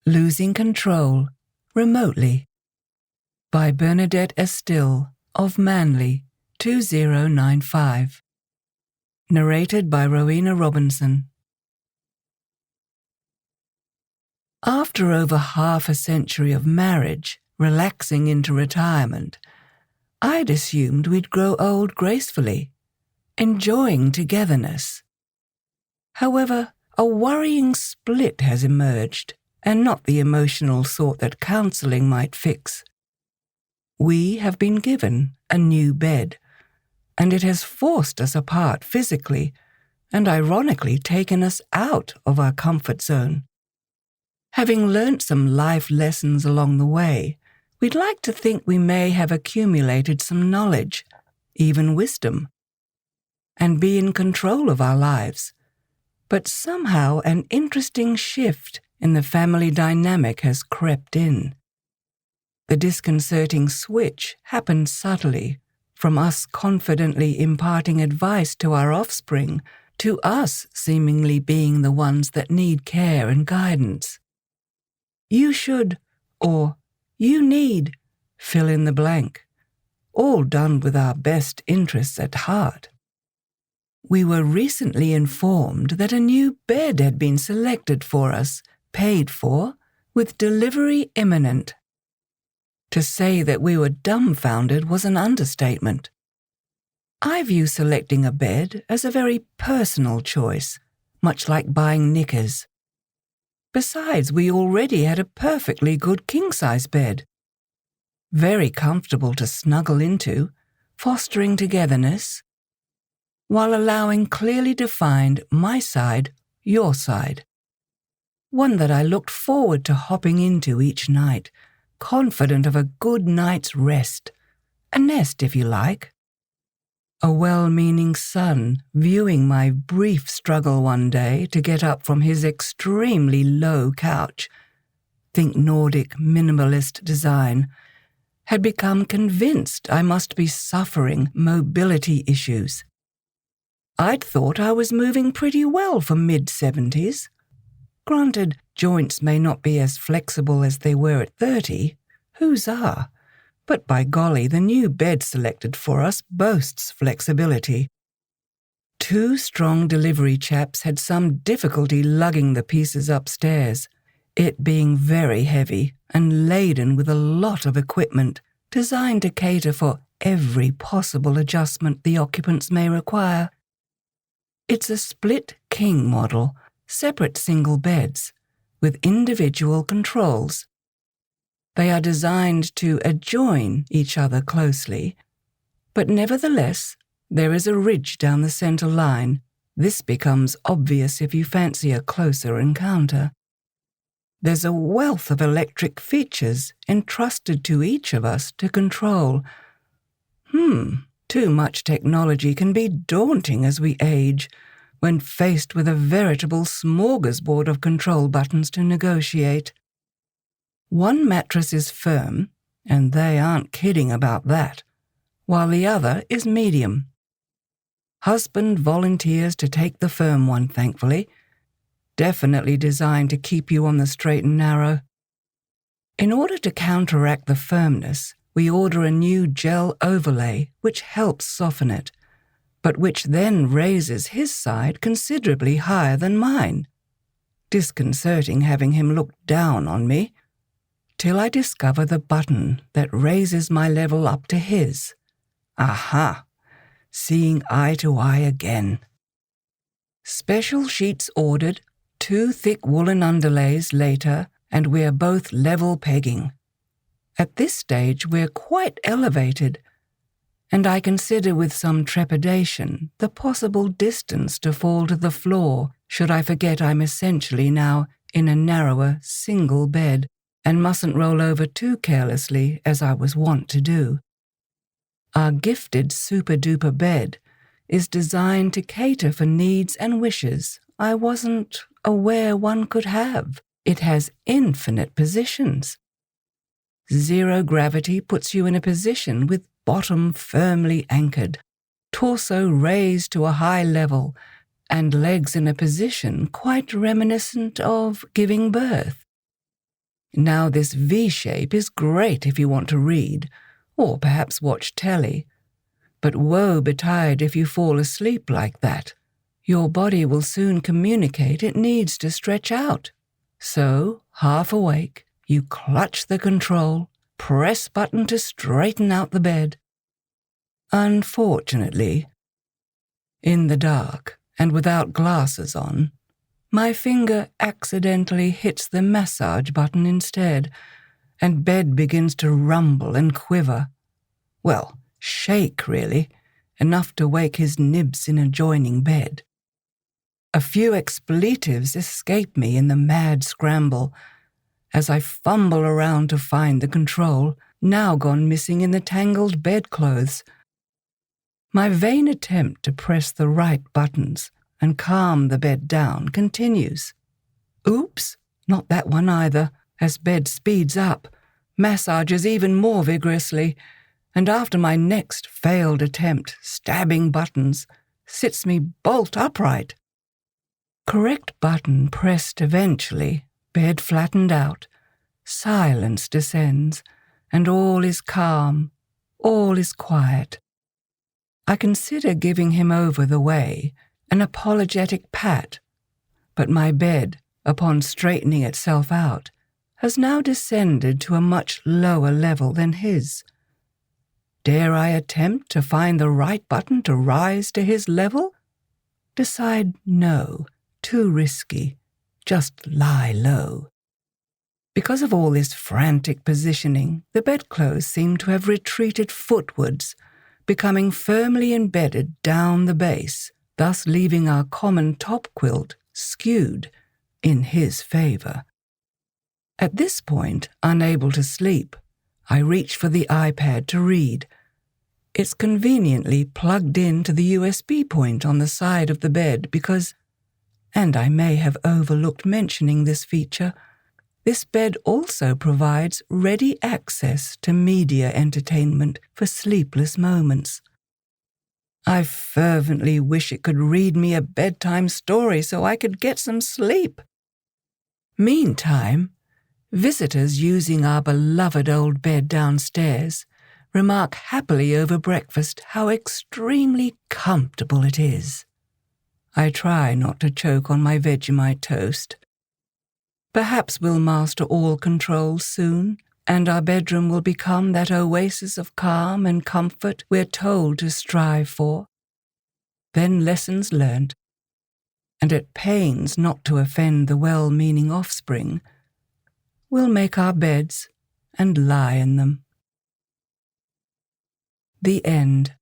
Losing Control, Remotely, by Bernadette Astill of Manly, 2095. Narrated by Rowena Robinson. After over half a century of marriage, relaxing into retirement, I'd assumed we'd grow old gracefully, enjoying togetherness. However, a worrying split has emerged, and not the emotional sort that counselling might fix. We have been given a new bed, and it has forced us apart physically and ironically taken us out of our comfort zone. Having learnt some life lessons along the way, we'd like to think we may have accumulated some knowledge, even wisdom, and be in control of our lives. But somehow an interesting shift in the family dynamic has crept in. The disconcerting switch happened subtly, from us confidently imparting advice to our offspring, to us seemingly being the ones that need care and guidance. You should, or you need, fill in the blank, all done with our best interests at heart. We were recently informed that a new bed had been selected for us, paid for, with delivery imminent. To say that we were dumbfounded was an understatement. I view selecting a bed as a very personal choice, much like buying knickers. Besides, we already had a perfectly good king-size bed. Very comfortable to snuggle into, fostering togetherness, while allowing clearly defined my side, your side. One that I looked forward to hopping into each night, confident of a good night's rest, a nest if you like. A well-meaning son viewing my brief struggle one day to get up from his extremely low couch, think Nordic minimalist design, had become convinced I must be suffering mobility issues. I'd thought I was moving pretty well for mid-70s. Granted, joints may not be as flexible as they were at 30, whose are? But by golly, the new bed selected for us boasts flexibility. Two strong delivery chaps had some difficulty lugging the pieces upstairs, it being very heavy and laden with a lot of equipment designed to cater for every possible adjustment the occupants may require. It's a split king model, separate single beds, with individual controls. They are designed to adjoin each other closely, but nevertheless, there is a ridge down the center line. This becomes obvious if you fancy a closer encounter. There's a wealth of electric features entrusted to each of us to control. Too much technology can be daunting as we age, when faced with a veritable smorgasbord of control buttons to negotiate. One mattress is firm, and they aren't kidding about that, while the other is medium. Husband volunteers to take the firm one, thankfully, definitely designed to keep you on the straight and narrow. In order to counteract the firmness, we order a new gel overlay which helps soften it, but which then raises his side considerably higher than mine. Disconcerting having him look down on me, till I discover the button that raises my level up to his. Aha! Seeing eye to eye again. Special sheets ordered, 2 thick woolen underlays later, and we're both level pegging. At this stage, we're quite elevated, and I consider with some trepidation the possible distance to fall to the floor should I forget I'm essentially now in a narrower single bed and mustn't roll over too carelessly as I was wont to do. Our gifted super-duper bed is designed to cater for needs and wishes I wasn't aware one could have. It has infinite positions. Zero gravity puts you in a position with bottom firmly anchored, torso raised to a high level, and legs in a position quite reminiscent of giving birth. Now this V shape is great if you want to read, or perhaps watch telly. But woe betide if you fall asleep like that. Your body will soon communicate it needs to stretch out. So, half awake, you clutch the control, press button to straighten out the bed. Unfortunately, in the dark and without glasses on, my finger accidentally hits the massage button instead, and bed begins to rumble and quiver. Well, shake, really, enough to wake his nibs in adjoining bed. A few expletives escape me in the mad scramble as I fumble around to find the control, now gone missing in the tangled bedclothes. My vain attempt to press the right buttons and calm the bed down continues. Oops, not that one either, as bed speeds up, massages even more vigorously, and after my next failed attempt, stabbing buttons, sits me bolt upright. Correct button pressed eventually, bed flattened out, silence descends, and all is calm, all is quiet. I consider giving him over the way, an apologetic pat, but my bed, upon straightening itself out, has now descended to a much lower level than his. Dare I attempt to find the right button to rise to his level? Decide no, too risky, just lie low. Because of all this frantic positioning, the bedclothes seem to have retreated footwards, becoming firmly embedded down the base, thus leaving our common top quilt skewed in his favor. At this point, unable to sleep, I reach for the iPad to read. It's conveniently plugged in to the USB point on the side of the bed because, and I may have overlooked mentioning this feature, this bed also provides ready access to media entertainment for sleepless moments. I fervently wish it could read me a bedtime story so I could get some sleep. Meantime, visitors using our beloved old bed downstairs remark happily over breakfast how extremely comfortable it is. I try not to choke on my Vegemite toast. Perhaps we'll master all controls soon, and our bedroom will become that oasis of calm and comfort we're told to strive for. Then lessons learnt, and at pains not to offend the well-meaning offspring, we'll make our beds and lie in them. The end.